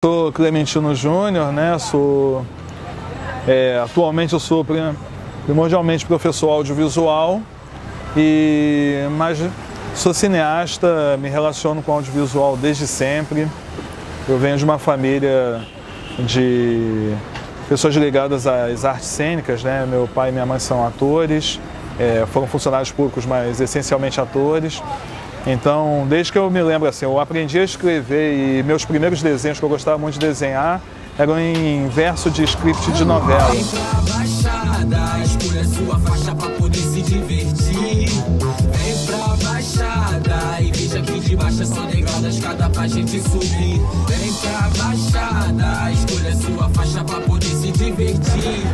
Sou Clementino Júnior, né? Atualmente eu sou primordialmente professor audiovisual, mas sou cineasta, me relaciono com audiovisual desde sempre. Eu venho de uma família de pessoas ligadas às artes cênicas, né? Meu pai e minha mãe são atores, foram funcionários públicos, mas essencialmente atores. Então, desde que eu me lembro, assim, eu aprendi a escrever e meus primeiros desenhos que eu gostava muito de desenhar eram em verso de script de novela. Vem pra Baixada, escolha sua faixa pra poder se divertir. Vem pra Baixada e veja que de baixo são degradas cada pra gente subir. Vem pra Baixada, escolha sua faixa pra poder se divertir.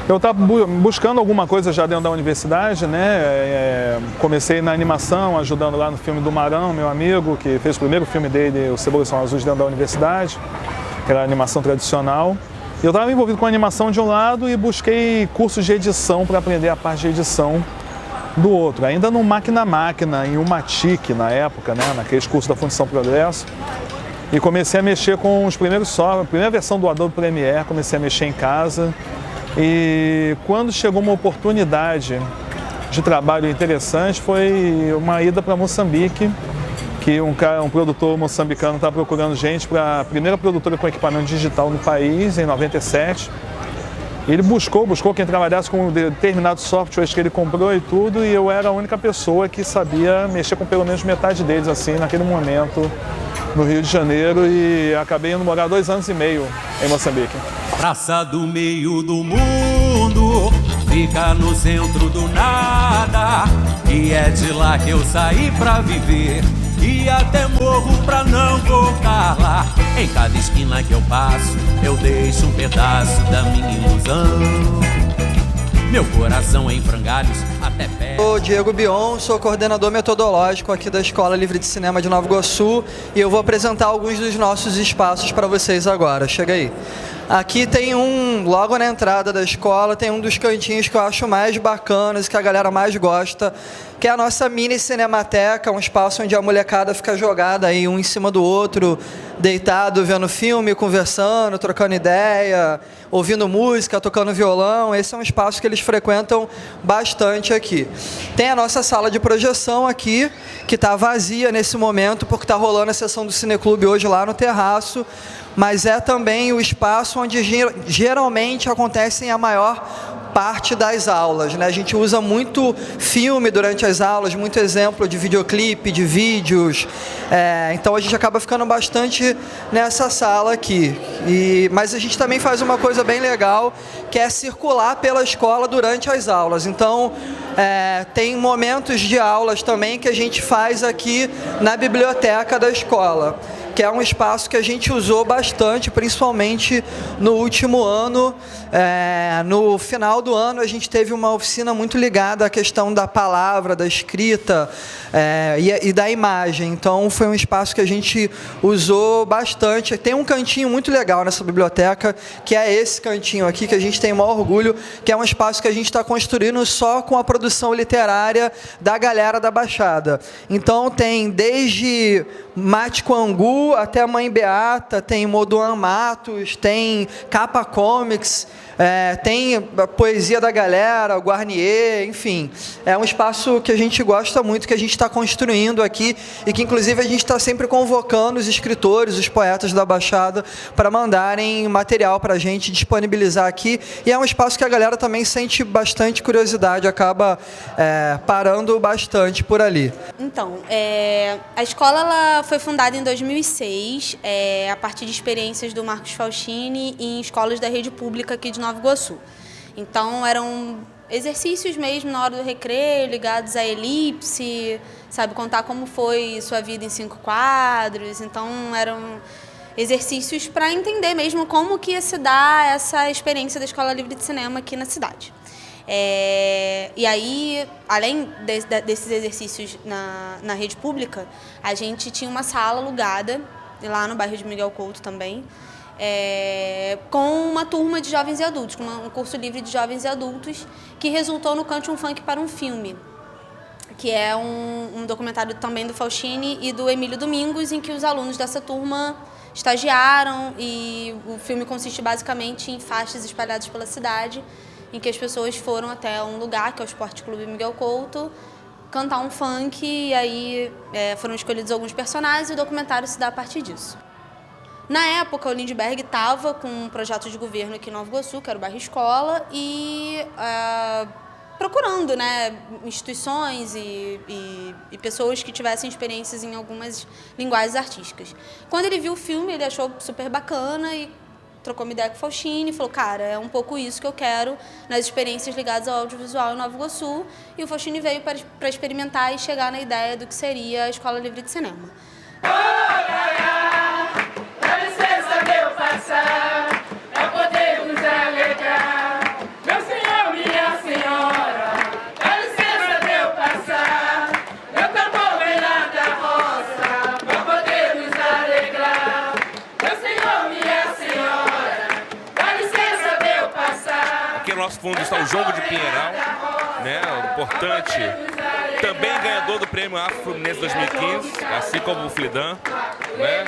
Eu estava buscando alguma coisa já dentro da universidade, né? Comecei na animação, ajudando lá no filme do Marão, meu amigo, que fez o primeiro filme dele, O Cebolas São Azuis, dentro da universidade, que era animação tradicional. Eu estava envolvido com a animação de um lado e busquei cursos de edição para aprender a parte de edição do outro. Ainda no Máquina a Máquina, em Umatic na época, né? Naqueles cursos da Fundição Progresso. E comecei a mexer com os primeiros softwares, a primeira versão do Adobe Premiere, comecei a mexer em casa. E quando chegou uma oportunidade de trabalho interessante, foi uma ida para Moçambique, que um produtor moçambicano estava procurando gente para a primeira produtora com equipamento digital no país, em 97. Ele buscou quem trabalhasse com determinados softwares que ele comprou e tudo, e eu era a única pessoa que sabia mexer com pelo menos metade deles, assim, naquele momento, no Rio de Janeiro, e acabei indo morar 2 anos e meio em Moçambique. Praça do meio do mundo, fica no centro do nada, e é de lá que eu saí pra viver, e até morro pra não voltar lá. Em cada esquina que eu passo, eu deixo um pedaço da minha ilusão. Meu coração em frangalhos até pé. Sou Diego Bion, sou coordenador metodológico aqui da Escola Livre de Cinema de Nova Iguaçu, e eu vou apresentar alguns dos nossos espaços para vocês agora. Chega aí. Aqui tem logo na entrada da escola, tem um dos cantinhos que eu acho mais bacanas, que a galera mais gosta, que é a nossa mini cinemateca, um espaço onde a molecada fica jogada aí um em cima do outro, deitado, vendo filme, conversando, trocando ideia, ouvindo música, tocando violão. Esse é um espaço que eles frequentam bastante aqui. Tem a nossa sala de projeção aqui, que está vazia nesse momento, porque está rolando a sessão do Cineclube hoje lá no terraço, mas é também o espaço onde geralmente acontecem a maior parte das aulas, né? A gente usa muito filme durante as aulas, muito exemplo de videoclipe, de vídeos, então a gente acaba ficando bastante nessa sala aqui. Mas a gente também faz uma coisa bem legal, que é circular pela escola durante as aulas. Então, tem momentos de aulas também que a gente faz aqui na biblioteca da escola, que é um espaço que a gente usou bastante, principalmente no último ano. No final do ano, a gente teve uma oficina muito ligada à questão da palavra, da escrita e da imagem. Então, foi um espaço que a gente usou bastante. Tem um cantinho muito legal nessa biblioteca, que é esse cantinho aqui, que a gente tem o maior orgulho, que é um espaço que a gente está construindo só com a produção literária da galera da Baixada. Então, tem desde Mático Angu até a Mãe Beata, tem Modoan Matos, tem Capa Comics, tem a poesia da galera, o Guarnier, enfim. É um espaço que a gente gosta muito, que a gente está construindo aqui, e que inclusive a gente está sempre convocando os escritores, os poetas da Baixada, para mandarem material para a gente disponibilizar aqui, e é um espaço que a galera também sente bastante curiosidade, acaba parando bastante por ali. Então, a escola ela foi fundada em 2006, a partir de experiências do Marcos Faustini em escolas da rede pública aqui de Nova Iguaçu. Então, eram exercícios mesmo na hora do recreio, ligados à elipse, sabe, contar como foi sua vida em 5 quadros. Então, eram exercícios para entender mesmo como que ia se dar essa experiência da Escola Livre de Cinema aqui na cidade. E aí, além desses exercícios na rede pública, a gente tinha uma sala alugada, lá no bairro de Miguel Couto também, com uma turma de jovens e adultos, com um curso livre de jovens e adultos, que resultou no Cante um Funk para um Filme, que é um documentário também do Faustini e do Emílio Domingos, em que os alunos dessa turma estagiaram, e o filme consiste basicamente em faixas espalhadas pela cidade, em que as pessoas foram até um lugar, que é o Esporte Clube Miguel Couto, cantar um funk, e aí foram escolhidos alguns personagens e o documentário se dá a partir disso. Na época, o Lindbergh estava com um projeto de governo aqui em Nova Iguaçu, que era o bairro Escola, e procurando, né, instituições e pessoas que tivessem experiências em algumas linguagens artísticas. Quando ele viu o filme, ele achou super bacana e trocou uma ideia com o Faustini e falou, cara, é um pouco isso que eu quero nas experiências ligadas ao audiovisual em Nova Iguaçu. E o Faustini veio para experimentar e chegar na ideia do que seria a Escola Livre de Cinema. Dá licença, meu passar, é o poder nos alegrar. Meu senhor, minha senhora, dá licença, meu passar. Meu tambor vem lá da roça, é o poder nos alegrar. Meu senhor, minha senhora, dá licença, meu passar. Aqui no nosso fundo está o Jongo de Pinheiral, né, importante, também ganhador do prêmio Afro-Fluminense 2015, assim como o Flidan, né?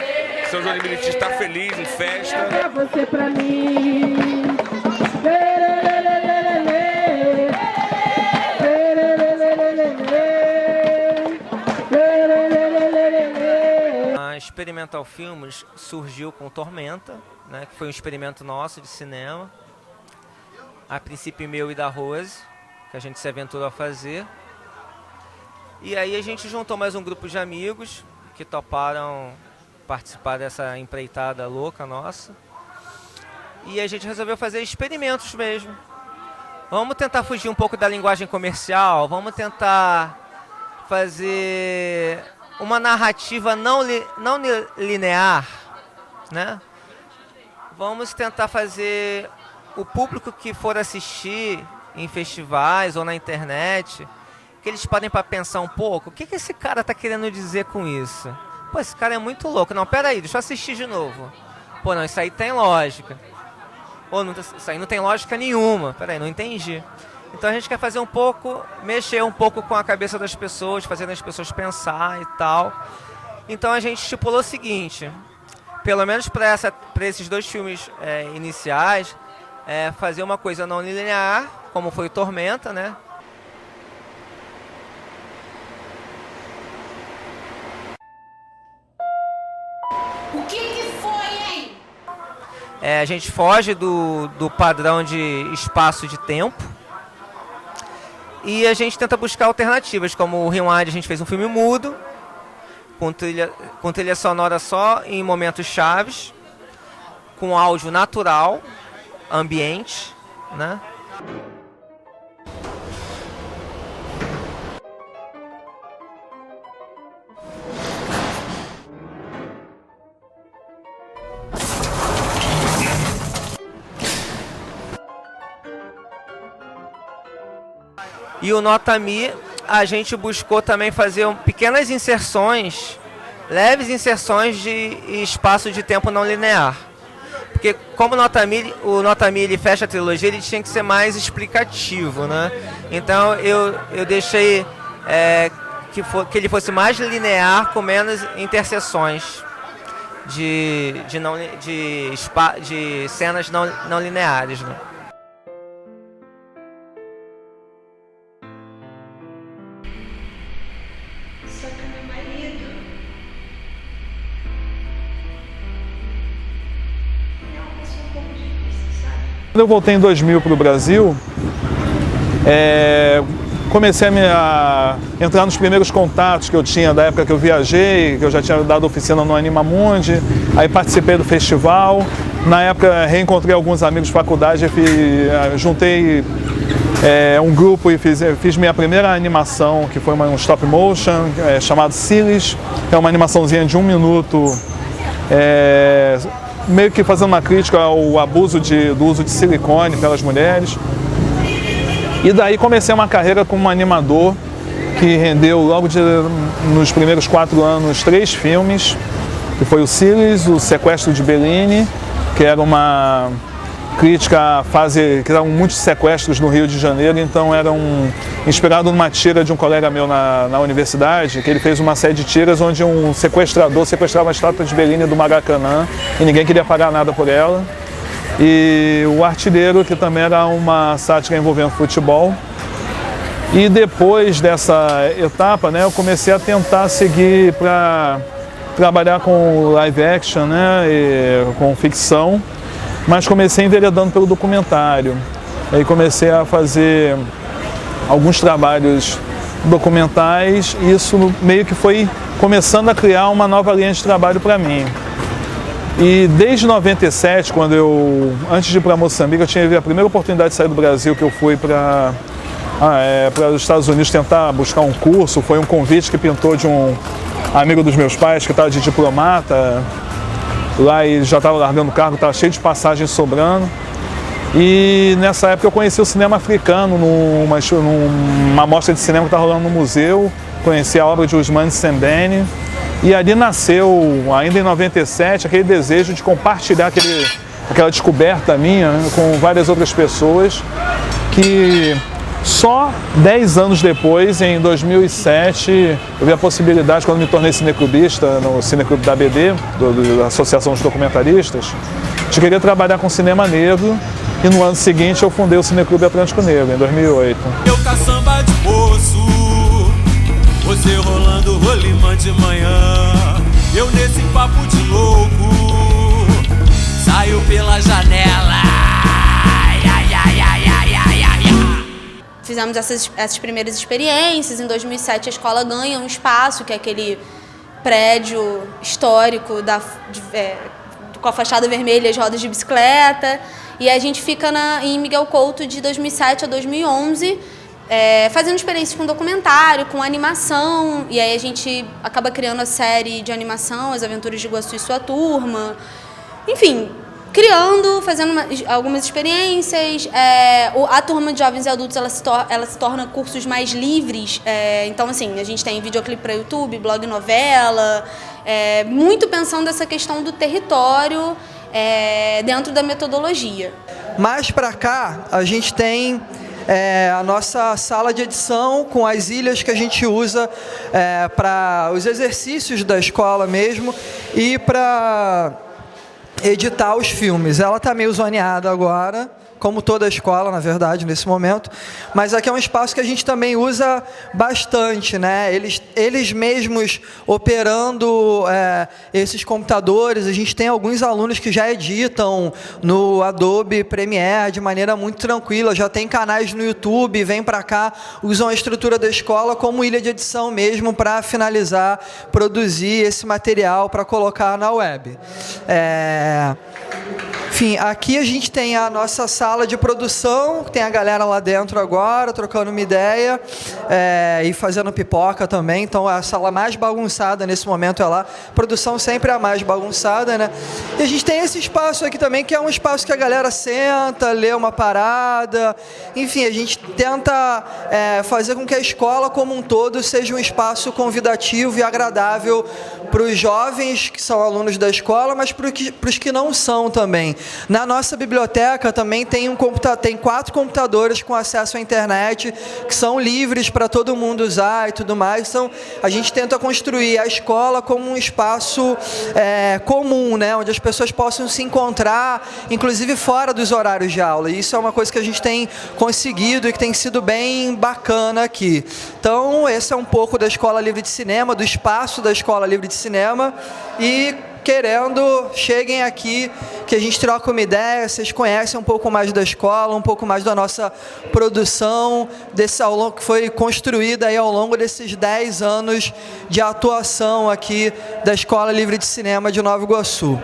São João de Meriti está feliz em festa. É você pra mim. A Experimental Filmes surgiu com Tormenta, né, que foi um experimento nosso de cinema. A princípio meu e da Rose, que a gente se aventurou a fazer. E aí a gente juntou mais um grupo de amigos que toparam participar dessa empreitada louca nossa. E a gente resolveu fazer experimentos mesmo. Vamos tentar fugir um pouco da linguagem comercial, vamos tentar fazer uma narrativa não linear, né? Vamos tentar fazer o público que for assistir em festivais ou na internet, que eles podem para pensar um pouco, o que esse cara está querendo dizer com isso? Pô, esse cara é muito louco. Não, peraí, deixa eu assistir de novo. Pô, não, isso aí tem lógica. Ou não, isso aí não tem lógica nenhuma. Peraí, não entendi. Então a gente quer fazer um pouco, mexer um pouco com a cabeça das pessoas, fazendo as pessoas pensar e tal. Então a gente estipulou o seguinte, pelo menos para esses dois filmes iniciais, fazer uma coisa não linear, como foi o Tormenta, né? O que foi, hein? A gente foge do padrão de espaço de tempo e a gente tenta buscar alternativas, como o Rewind, a gente fez um filme mudo, com trilha sonora só em momentos chaves, com áudio natural, ambiente, né? E o Nota-Me, a gente buscou também fazer pequenas inserções, leves inserções de espaço de tempo não linear. Porque como o Nota-Me ele fecha a trilogia, ele tinha que ser mais explicativo, né? Então eu deixei que ele fosse mais linear, com menos interseções de cenas não lineares, né? Quando eu voltei em 2000 para o Brasil, comecei a entrar nos primeiros contatos que eu tinha da época que eu viajei, que eu já tinha dado oficina no Animamundi, aí participei do festival. Na época reencontrei alguns amigos de faculdade, juntei um grupo e fiz minha primeira animação, que foi um stop motion, chamado Silis, que é uma animaçãozinha de 1 minuto, meio que fazendo uma crítica ao abuso do uso de silicone pelas mulheres. E daí comecei uma carreira como animador, que rendeu logo nos primeiros 4 anos 3 filmes, que foi o Silis, o Sequestro de Bellini, que era uma crítica à fase que eram muitos sequestros no Rio de Janeiro, então era inspirado numa tira de um colega meu na universidade, que ele fez uma série de tiras onde um sequestrador sequestrava a estátua de Bellini do Maracanã e ninguém queria pagar nada por ela. E o Artilheiro, que também era uma sátira envolvendo futebol. E depois dessa etapa, né, eu comecei a tentar seguir para trabalhar com live action, né, e com ficção, mas comecei enveredando pelo documentário. Aí comecei a fazer alguns trabalhos documentais e isso meio que foi começando a criar uma nova linha de trabalho para mim. E desde 97, antes de ir para Moçambique, eu tinha a primeira oportunidade de sair do Brasil, que eu fui para os Estados Unidos tentar buscar um curso. Foi um convite que pintou de um amigo dos meus pais, que estava de diplomata. Lá ele já estava largando o cargo, estava cheio de passagens sobrando. E nessa época eu conheci o cinema africano numa mostra de cinema que estava rolando no museu. Conheci a obra de Ousmane Sembene. E ali nasceu, ainda em 97, aquele desejo de compartilhar aquela descoberta minha, né, com várias outras pessoas, que só 10 anos depois, em 2007, eu vi a possibilidade, quando me tornei cineclubista no Cineclube da BD, da Associação dos Documentaristas, de querer trabalhar com cinema negro, e no ano seguinte eu fundei o Cineclube Atlântico Negro, em 2008. Eu caçamba de moço, você rolando rolimã de manhã, eu nesse papo de louco, saio pela janela. Fizemos essas primeiras experiências. Em 2007 a escola ganha um espaço, que é aquele prédio histórico com a fachada vermelha e as rodas de bicicleta. E a gente fica em Miguel Couto de 2007 a 2011, fazendo experiências com documentário, com animação. E aí a gente acaba criando a série de animação, As Aventuras de Iguaçu e Sua Turma. Enfim, criando, fazendo algumas experiências. A turma de jovens e adultos ela se torna cursos mais livres. Então, assim, a gente tem videoclipe para YouTube, blog novela, muito pensando essa questão do território dentro da metodologia. Mais para cá, a gente tem a nossa sala de edição com as ilhas que a gente usa para os exercícios da escola mesmo e para editar os filmes. Ela está meio zoneada agora, como toda a escola, na verdade, nesse momento, mas aqui é um espaço que a gente também usa bastante, né? Eles mesmos operando esses computadores. A gente tem alguns alunos que já editam no Adobe Premiere de maneira muito tranquila, já tem canais no YouTube, vêm para cá, usam a estrutura da escola como ilha de edição mesmo para finalizar, produzir esse material para colocar na web. Enfim, aqui a gente tem a nossa sala de produção, tem a galera lá dentro agora, trocando uma ideia e fazendo pipoca também. Então, a sala mais bagunçada nesse momento é lá. A produção sempre é a mais bagunçada, né? E a gente tem esse espaço aqui também, que é um espaço que a galera senta, lê uma parada. Enfim, a gente tenta fazer com que a escola como um todo seja um espaço convidativo e agradável para os jovens que são alunos da escola, mas para os que não são também. Na nossa biblioteca também tem 4 computadores com acesso à internet, que são livres para todo mundo usar e tudo mais. Então, a gente tenta construir a escola como um espaço comum, né, onde as pessoas possam se encontrar, inclusive fora dos horários de aula. E isso é uma coisa que a gente tem conseguido e que tem sido bem bacana aqui. Então, esse é um pouco da Escola Livre de Cinema, do espaço da Escola Livre de Cinema. E querendo, cheguem aqui, que a gente troca uma ideia, vocês conhecem um pouco mais da escola, um pouco mais da nossa produção, que foi construída aí ao longo desses 10 anos de atuação aqui da Escola Livre de Cinema de Nova Iguaçu.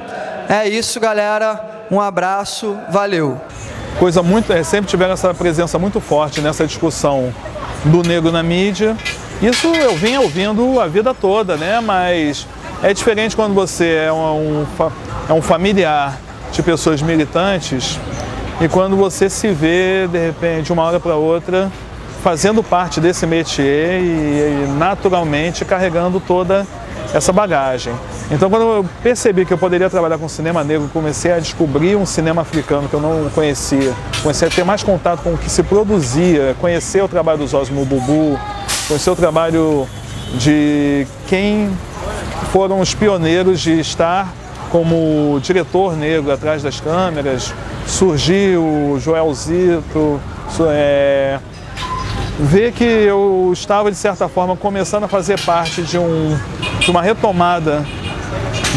É isso, galera. Um abraço. Valeu. Sempre tiveram essa presença muito forte nessa discussão do negro na mídia. Isso eu vinha ouvindo a vida toda, né? Mas é diferente quando você é um familiar de pessoas militantes e quando você se vê, de repente, de uma hora para outra, fazendo parte desse métier e naturalmente carregando toda essa bagagem. Então, quando eu percebi que eu poderia trabalhar com cinema negro, comecei a descobrir um cinema africano que eu não conhecia. Comecei a ter mais contato com o que se produzia, conhecer o trabalho do Osmo Bubu, conhecer o trabalho de quem foram os pioneiros de estar como diretor negro atrás das câmeras. Surgiu o Joelzito, ver que eu estava, de certa forma, começando a fazer parte de uma retomada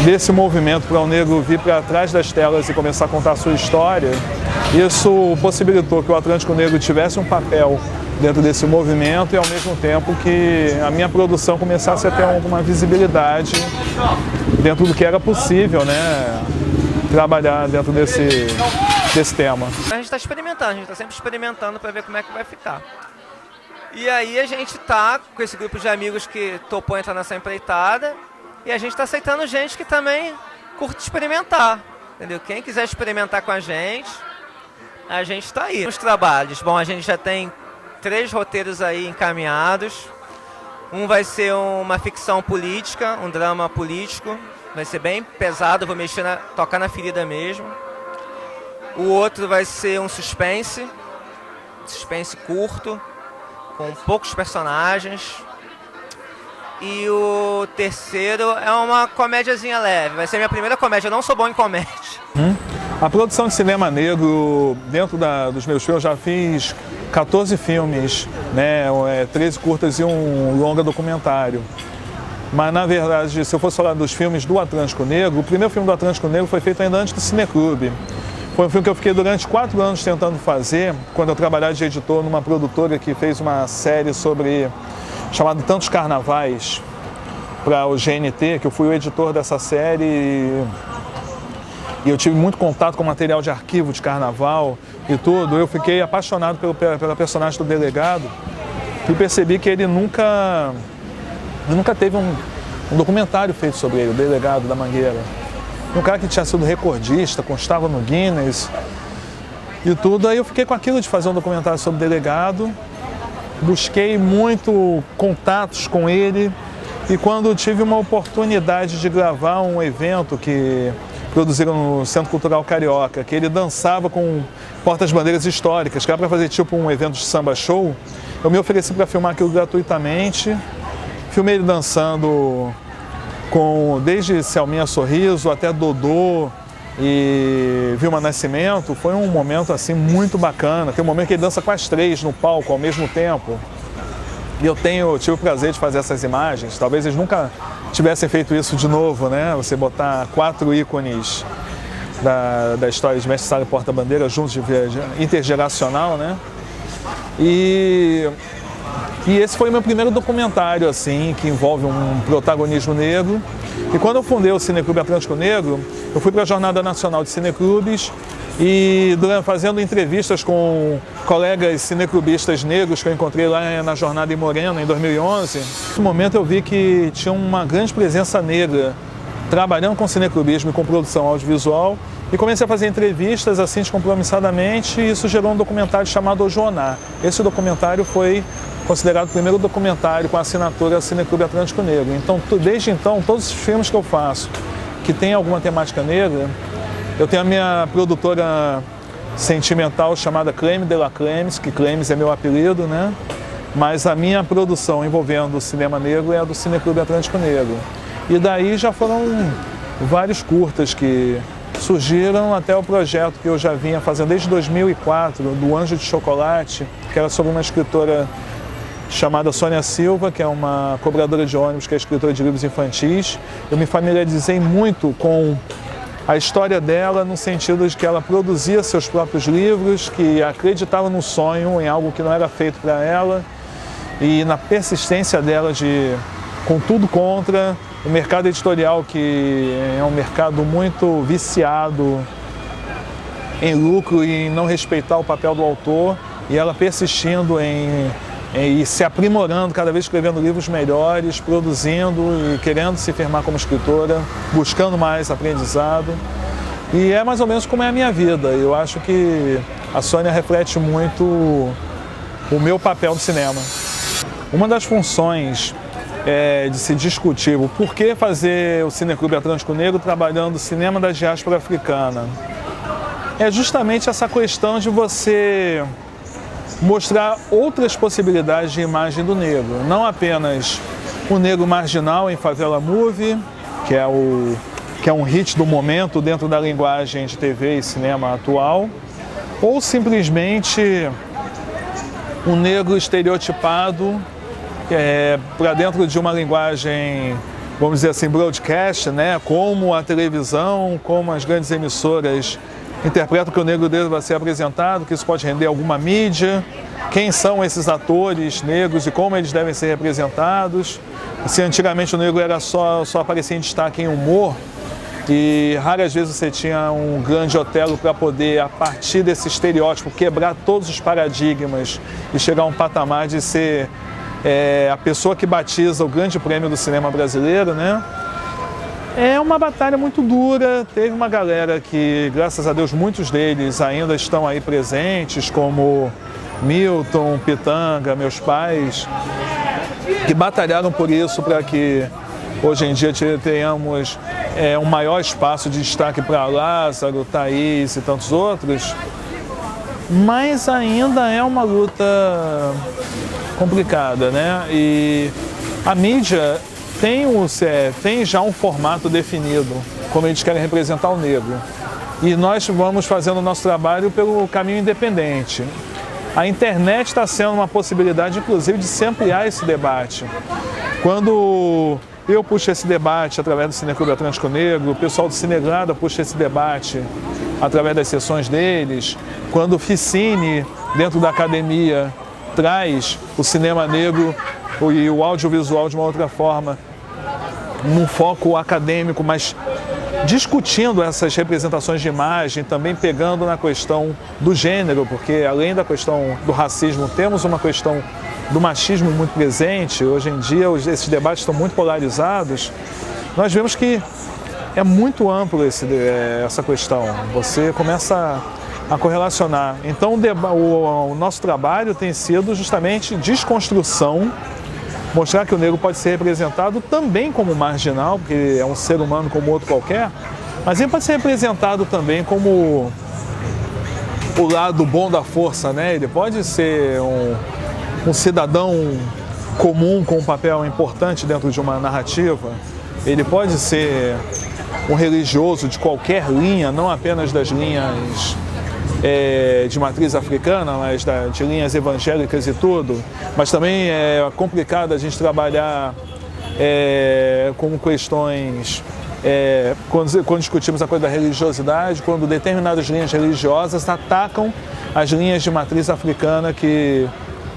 desse movimento para o negro vir para trás das telas e começar a contar a sua história. Isso possibilitou que o Atlântico Negro tivesse um papel dentro desse movimento e, ao mesmo tempo, que a minha produção começasse a ter alguma visibilidade dentro do que era possível, né, trabalhar dentro desse tema. A gente está experimentando, a gente está sempre experimentando para ver como é que vai ficar. E aí a gente está com esse grupo de amigos que topou entrar nessa empreitada e a gente está aceitando gente que também curte experimentar, entendeu? Quem quiser experimentar com a gente está aí. Os trabalhos, bom, a gente já tem 3 roteiros aí encaminhados. Um vai ser uma ficção política, um drama político, vai ser bem pesado, vou tocar na ferida mesmo. O outro vai ser um suspense curto, com poucos personagens. E o terceiro é uma comédiazinha leve, vai ser minha primeira comédia, eu não sou bom em comédia. A produção de cinema negro, dentro dos meus filmes, eu já fiz 14 filmes, né, 13 curtas e um longa documentário. Mas, na verdade, se eu fosse falar dos filmes do Atlântico Negro, o primeiro filme do Atlântico Negro foi feito ainda antes do Cineclube. Foi um filme que eu fiquei durante 4 anos tentando fazer, quando eu trabalhava de editor numa produtora que fez uma série chamada Tantos Carnavais, para o GNT, que eu fui o editor dessa série e eu tive muito contato com material de arquivo de carnaval e tudo. Eu fiquei apaixonado pela personagem do delegado e percebi que ele nunca teve um documentário feito sobre ele, o delegado da Mangueira. Um cara que tinha sido recordista, constava no Guinness e tudo. Aí eu fiquei com aquilo de fazer um documentário sobre o delegado, busquei muito contatos com ele e quando tive uma oportunidade de gravar um evento que produziram no Centro Cultural Carioca, que ele dançava com portas-bandeiras históricas, que era para fazer tipo um evento de samba show, eu me ofereci para filmar aquilo gratuitamente. Filmei ele dançando desde Selminha Sorriso até Dodô e Vilma Nascimento. Foi um momento assim muito bacana. Tem um momento que ele dança com as 3 no palco ao mesmo tempo. E eu tive o prazer de fazer essas imagens. Talvez eles nunca tivessem feito isso de novo, né? Você botar 4 ícones da história de Mestre Sala e Porta-Bandeira juntos, de intergeracional, né? E esse foi o meu primeiro documentário, assim, que envolve um protagonismo negro. E quando eu fundei o Cineclube Atlântico Negro, eu fui para a Jornada Nacional de Cineclubes e fazendo entrevistas com colegas cineclubistas negros que eu encontrei lá na Jornada em Moreno, em 2011. Nesse momento eu vi que tinha uma grande presença negra trabalhando com cineclubismo e com produção audiovisual e comecei a fazer entrevistas assim descompromissadamente e isso gerou um documentário chamado Ojoná. Esse documentário foi considerado o primeiro documentário com a assinatura Cineclube Atlântico Negro. Então, desde então, todos os filmes que eu faço que tem alguma temática negra, eu tenho a minha produtora sentimental chamada Cleme de la Clemes, que Clemes é meu apelido, né? Mas a minha produção envolvendo o cinema negro é a do Cineclube Atlântico Negro. E daí já foram vários curtas que surgiram até o projeto que eu já vinha fazendo desde 2004, do Anjo de Chocolate, que era sobre uma escritora chamada Sônia Silva, que é uma cobradora de ônibus, que é escritora de livros infantis. Eu me familiarizei muito com a história dela no sentido de que ela produzia seus próprios livros, que acreditava no sonho, em algo que não era feito para ela, e na persistência dela com tudo contra o mercado editorial, que é um mercado muito viciado em lucro e em não respeitar o papel do autor, e ela persistindo e se aprimorando, cada vez escrevendo livros melhores, produzindo e querendo se firmar como escritora, buscando mais aprendizado. E é mais ou menos como é a minha vida. Eu acho que a Sônia reflete muito o meu papel no cinema. Uma das funções de se discutir o porquê fazer o Cineclube Atlântico Negro trabalhando o cinema da diáspora africana. É justamente essa questão de você mostrar outras possibilidades de imagem do negro, não apenas o negro marginal em Favela Movie, que é um hit do momento dentro da linguagem de TV e cinema atual, ou simplesmente um negro estereotipado para dentro de uma linguagem, vamos dizer assim, broadcast, né? Como a televisão, como as grandes emissoras interpretam que o negro deva ser apresentado, que isso pode render alguma mídia, quem são esses atores negros e como eles devem ser representados. Se antigamente o negro era só aparecia em destaque em humor, e raras vezes você tinha um grande Otelo para poder, a partir desse estereótipo, quebrar todos os paradigmas e chegar a um patamar de ser a pessoa que batiza o grande prêmio do cinema brasileiro, né? É uma batalha muito dura. Teve uma galera que, graças a Deus, muitos deles ainda estão aí presentes, como Milton, Pitanga, meus pais, que batalharam por isso para que hoje em dia tenhamos um maior espaço de destaque para Lázaro, Thaís e tantos outros, mas ainda é uma luta complicada, né? E a mídia tem já um formato definido, como eles querem representar o negro. E nós vamos fazendo o nosso trabalho pelo caminho independente. A internet está sendo uma possibilidade, inclusive, de se ampliar esse debate. Quando eu puxo esse debate através do Cineclube Atlântico Negro, o pessoal do Cinegrada puxa esse debate através das sessões deles, quando o Ficine, dentro da academia, traz o cinema negro e o audiovisual de uma outra forma, num foco acadêmico, mas discutindo essas representações de imagem, também pegando na questão do gênero, porque além da questão do racismo, temos uma questão do machismo muito presente. Hoje em dia esses debates estão muito polarizados. Nós vemos que é muito amplo essa questão. Você começa a correlacionar. Então o nosso trabalho tem sido justamente desconstrução, mostrar que o negro pode ser representado também como marginal, porque é um ser humano como outro qualquer, mas ele pode ser representado também como o lado bom da força, né? Ele pode ser um cidadão comum com um papel importante dentro de uma narrativa. Ele pode ser um religioso de qualquer linha, não apenas das linhas de matriz africana, mas de linhas evangélicas e tudo. Mas também é complicado a gente trabalhar com questões, quando discutimos a coisa da religiosidade, quando determinadas linhas religiosas atacam as linhas de matriz africana que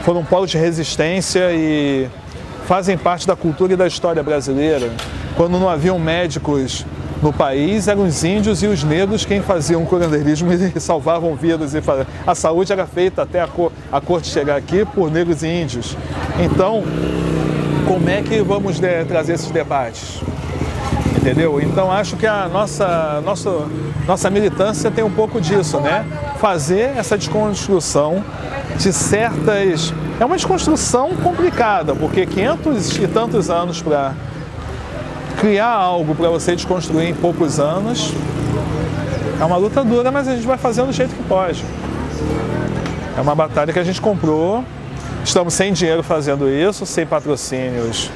foram polos de resistência e fazem parte da cultura e da história brasileira. Quando não haviam médicos no país, eram os índios e os negros quem faziam o curandeirismo e salvavam vidas. E a saúde era feita até a corte chegar aqui por negros e índios. Então, como é que vamos trazer esses debates? Entendeu? Então, acho que a nossa militância tem um pouco disso, né? Fazer essa desconstrução de certas... É uma desconstrução complicada, porque 500 e tantos anos para criar algo para você desconstruir em poucos anos é uma luta dura, mas a gente vai fazendo do jeito que pode. É uma batalha que a gente comprou, estamos sem dinheiro fazendo isso, sem patrocínios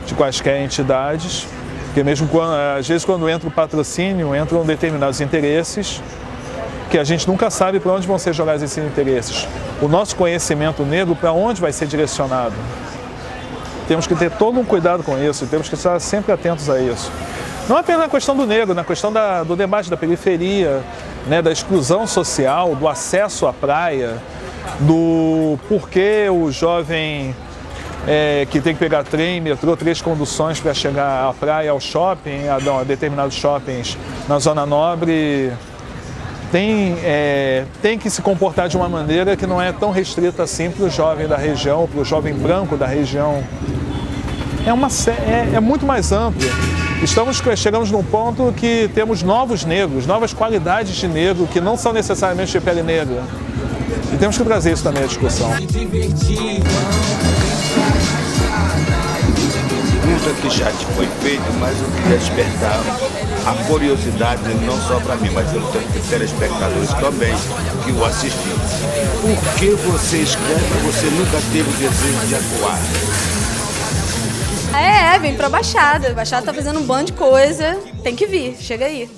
de quaisquer entidades, porque mesmo às vezes quando entra o patrocínio, entram determinados interesses que a gente nunca sabe para onde vão ser jogados esses interesses. O nosso conhecimento negro, para onde vai ser direcionado? Temos que ter todo um cuidado com isso, temos que estar sempre atentos a isso. Não apenas na questão do negro, na questão do debate da periferia, né, da exclusão social, do acesso à praia, do porquê o jovem que tem que pegar trem, metrô, 3 conduções para chegar à praia, ao shopping, a determinados shoppings na Zona Nobre, tem que se comportar de uma maneira que não é tão restrita assim para o jovem da região, para o jovem branco da região. É muito mais amplo. Chegamos num ponto que temos novos negros, novas qualidades de negro que não são necessariamente de pele negra. E temos que trazer isso também à discussão. pergunta que já te foi feita, mas eu queria despertar a curiosidade não só para mim, mas eu tenho telespectadores também que o assistiram. Por que você escreve e você nunca teve o desejo de atuar? Vem pra Baixada. Baixada tá fazendo um bando de coisa. Tem que vir, chega aí.